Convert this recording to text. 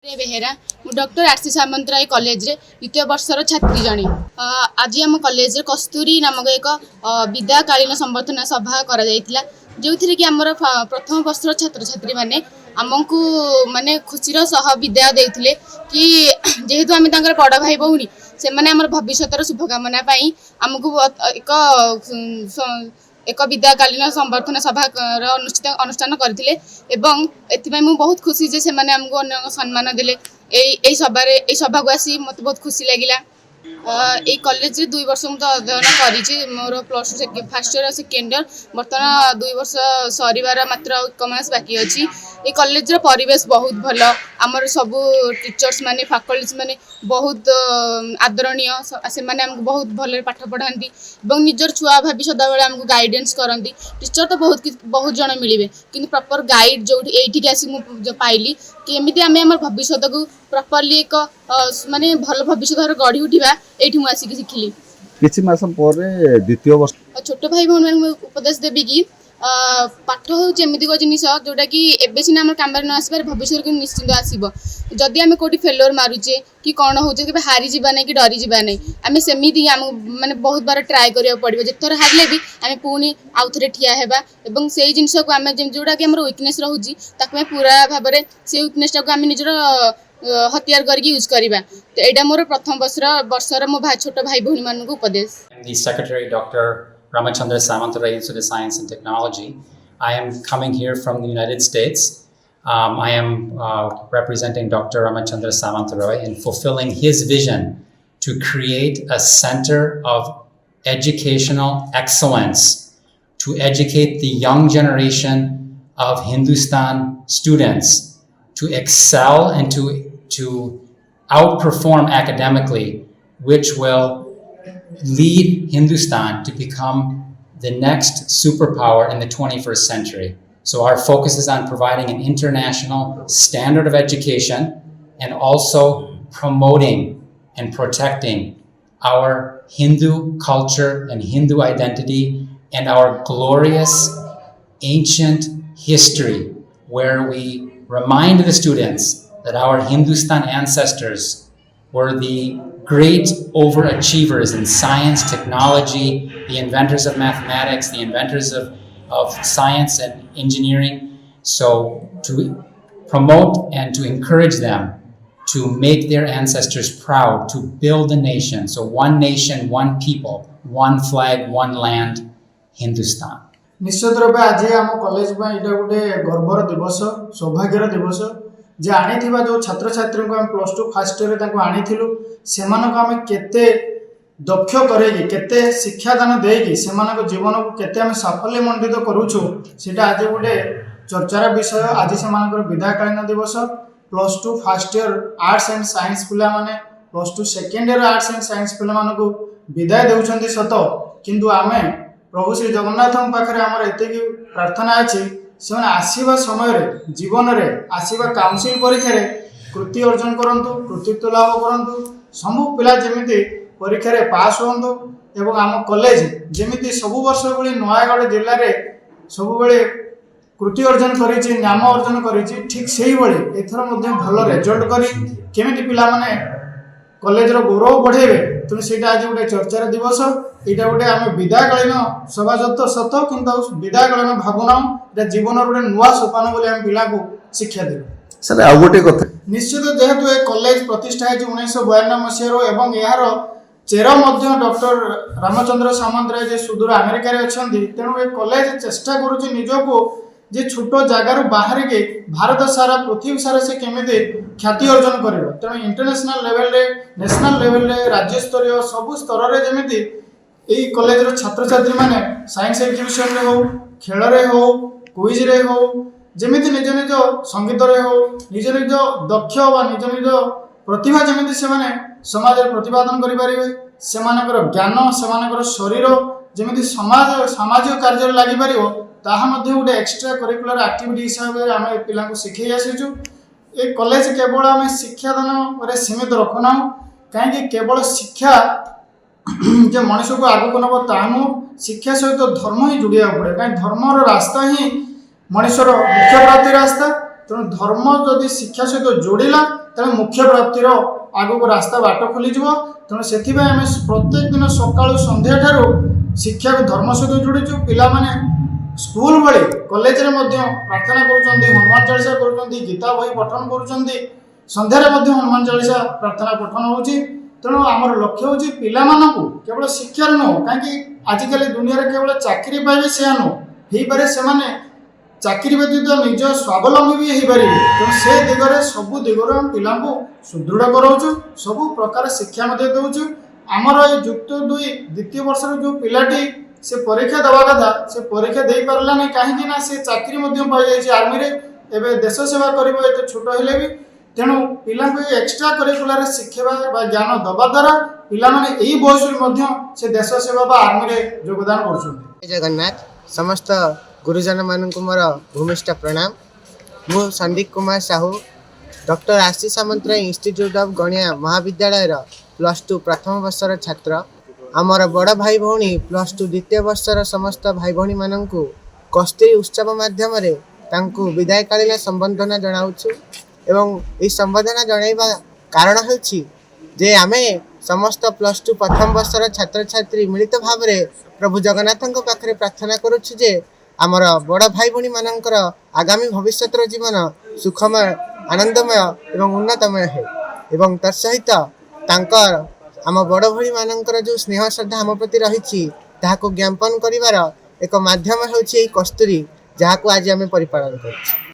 बेहेरा मु doctor RC Samantaray college रे द्वितीय वर्षर छात्री जणी आज आम कॉलेज रे कस्तूरी नामक एक विद्याकालीन संबर्धना सभा करा जायतिला जोथिरे कि हमर प्रथम वर्षर छात्र छात्री माने आमको माने खुशीर सह विद्या देथिले कि जेहेतु आम तांकर बड़ भाई भौणी से माने हमर भविष्यतर शुभकामना पाई आमको एक विद्याकालीन संबर्धना सभा अनुष्ठान करथिले एवं एथिबाई मु बहुत खुशी जे से माने हमको सम्मान देले एई सभा को आसी मते बहुत खुशी लागिला। ए कॉलेज रे 2 वर्ष मु अध्ययन करिछि मोर plus 2 first year second year वर्तमान 2 वर्ष सरीबार मात्र 1 मास बाकी अछि। ए कॉलेज रो परिवेश बहुत भलो हमर सब टीचर्स माने फैकल्टीज माने बहुत आदरणीय से माने हमको बहुत भले पाठ पढ़ांती एवं निजर छुआ भाभी सदा बेले हमको गाइडेंस करंती। टीचर तो बहुत जण मिलिबे किंतु प्रॉपर गाइड जो एठी के आसी मु पाइली कि एमिति आमे हमर भविष्य को प्रॉपर्ली एक माने भल भविष्य गढ़ी उठिबा एठी मु आसी कि सिखिली। किछि मास परे द्वितीय वर्ष छोट भाई भौन मैं उपदेश देबी कि पाठ हूँ एमती को जिन जोटा कि एबे सिना आम कम न आसबार भविष्य को निश्चिंत आसब जदि आम कौटी फेलोर मारुचे कि कौन हो हारी जावा ना कि डरी जावा ना आम सेमती आम माने बहुत बार ट्राए करा पड़ो जितने हारे भी आम पुणी आउ थे ठिया हेबा एवं से जिनस को आम जोटा कि वीकनेस रोचे पूरा भाव में से वीकनेसटा को आम निजर हथियार करके यूज करवा। तो यहाँ मोर प्रथम वर्षर मो छोट भाई भौणी मान उपदेश। The Secretary Dr. Ramachandra Samantarai Institute of Science and Technology. I am coming here from the United States. I am representing Dr. Ramachandra Samantarai in fulfilling his vision to create a center of educational excellence to educate the young generation of Hindustan students to excel and to outperform academically, which will lead Hindustan to become the next superpower in the 21st century. So our focus is on providing an international standard of education and also promoting and protecting our Hindu culture and Hindu identity and our glorious ancient history, where we remind the students that our Hindustan ancestors were the great overachievers in science, technology, the inventors of mathematics, the inventors of science and engineering. So to promote and to encourage them to make their ancestors proud, to build a nation. So one nation, one people, one flag, one land, Hindustan. निश्चित रूपे आज आम college में यहाँ गोटे गर्वर दिवस सौभाग्यर दिवस जे आनी जो छात्र छात्री को आम प्लस 2 फर्स्ट ईयर आनी से आम केते दक्ष करेगी केते शिक्षादान देगी से जीवन को केते आम साफल्य मंडित करूछु सेटा आज गोटे चर्चार विषय। आज से विद्याकालीन दिवस plus 2 first year arts and science पिला माने plus 2 second year arts and science पिला मानकु विदाय देउछन्ती सत किंतु आमे प्रभु श्री जगन्नाथ पाखे आमर एति प्रार्थना अच्छी से आसवा समय जीवन में आसवा काउंसिल परीक्षा कृति अर्जन करंतु कृतित्व लाभ करंतु सबु पिला जमिति परीक्षा रे पास होंतु एवं आम कॉलेज जमिति सबु वर्ष भली नयागढ़ जिले में सब बेले कृति अर्जन करिछि नाम अर्जन करिछि ठीक सेही भली एथर मध्ये भल रिजल्ट करी केमिति पिला माने कॉलेज रो गौरव बढ़ेबे तेणु सेटा आज गोटे चर्चार दिवस यहाँ गोटे आम विदायकालीन सभा सत किंतु विदायकालीन भावना ये जीवन गोटे नुआ सोपान बोली आम पिला को शिक्षा दे सर आ गोटे कथा निश्चित जेहेतु ए कॉलेज प्रतिष्ठा है 1952 मसीह एवं यार चेर डॉक्टर रामचंद्र सामंतराय जे सुदूर अमेरिका रे अछंती तेणु ए कॉलेज चेष्टा करूची निजको जे छोट जगार बाहर के भारत सारा पृथ्वी सारा से केमिति ख्याति अर्जन करिवो तेणु इंटरनेशनल लेवल रे नेशनल लेवल रे राज्य स्तरीय सब स्तर रे जेमिति एई कॉलेज रो छात्र छात्री माने साइंस एग्जीबिशन रे हो खेल रे हो क्विज रे हो जेमिति निज निज संगीत रे हो निज निज दक्ष वा निज निज प्रतिभा जेमिति से माने समाज रे प्रतिपादन करि परिबे सेमानकर ज्ञान सेमानकर शरीर जेमिति समाज सामाजिक कार्य लागि परिबो ताहा मध्ये गोटे एक्स्ट्रा करिकुलर एक्टिविटी हिसाब से आम पिला शिखई आसीचु। ए कॉलेज केवल आम शिक्षादान सीमित रखुना कहीं केवल शिक्षा जे मनुष्य को आगक नब तानु शिक्षा सहित धर्म ही जोड़ा पड़े कहीं धर्मर रास्ता ही मनुष्यर मुख्य प्राप्ति रास्ता तेणु धर्म जदि शिक्षा सहित जोड़िला तेणु मुख्य प्राप्तिर आगक रास्ता बाट खोलीज तेणु से आम प्रत्येक दिन सकाळु संध्या ठारू शिक्षा को धर्म सहित जोड़ीचु पिला माने स्कूल भली कॉलेज रे मध्य प्रार्थना करुचंदी हनुमान चालीसा करुचंदी गीता बही पठन करुचंदी संध्या रे मध्य हनुमान चालीसा प्रार्थना पठन होउची तेणु आमर लक्ष्य होउची पिला मानकु केवल शिक्षा नुह कहीं आजिकल दुनिया रे केवल चाकरी पाइबे से नुह हेई पारे से माने चाकरी व्यतीत निज स्वावलंबी भी हो पारे तेणु से दिगरे सबू दिगर पिला सुदृढ़ कराऊँ सबू प्रकार शिक्षा दौचु आमर ये युक्त 2 द्वितीय वर्ष जो पिलाटी से परीक्षा दवा कथा से परीक्षा दे पारला नहीं कहीं से चाकरी पाई आर्मी रे एवं देश सेवा कर छोट हेले भी तेणु पिला एक्सट्रा करिकुलर शिक्षा ज्ञान दवा द्वारा पिला माने यही बयस से देश सेवा आर्मी रे योगदान कर जगन्नाथ समस्त गुरुजन मान मोर भूमिष्ठ प्रणाम मु Sandeep Kumar Sahu doctor Ashish Samantaray institute of Ganiya Mahavidyalaya +2 प्रथम वर्षर छात्र आमर बड़ भाई भौणी +2 द्वितीय वर्षर समस्त भाई भौणी माननकु कस्तूरी उत्सव माध्यम विदायकालीन संबर्धना जनाऊँ एवं ये संबर्धना जनाइबा कारण होछि जे आमे समस्त +2 प्रथम वर्षर छात्र छात्री मिलित भाव में प्रभु जगन्नाथଙ୍କ पाखरे प्रार्थना करुछु जे आमर बड़ भाई भौणी मानकर आगामी भविष्य जीवन सुखमय आनंदमय एवं उन्नतमय है एवं तत्सहित तांकर आम बड़ भाई मानकर जो स्नेह श्रद्धा आम प्रति रही ताहाको ज्ञापन करिवार एक माध्यम होछि कस्तूरी जहाको आज आम परिपालन करुछु।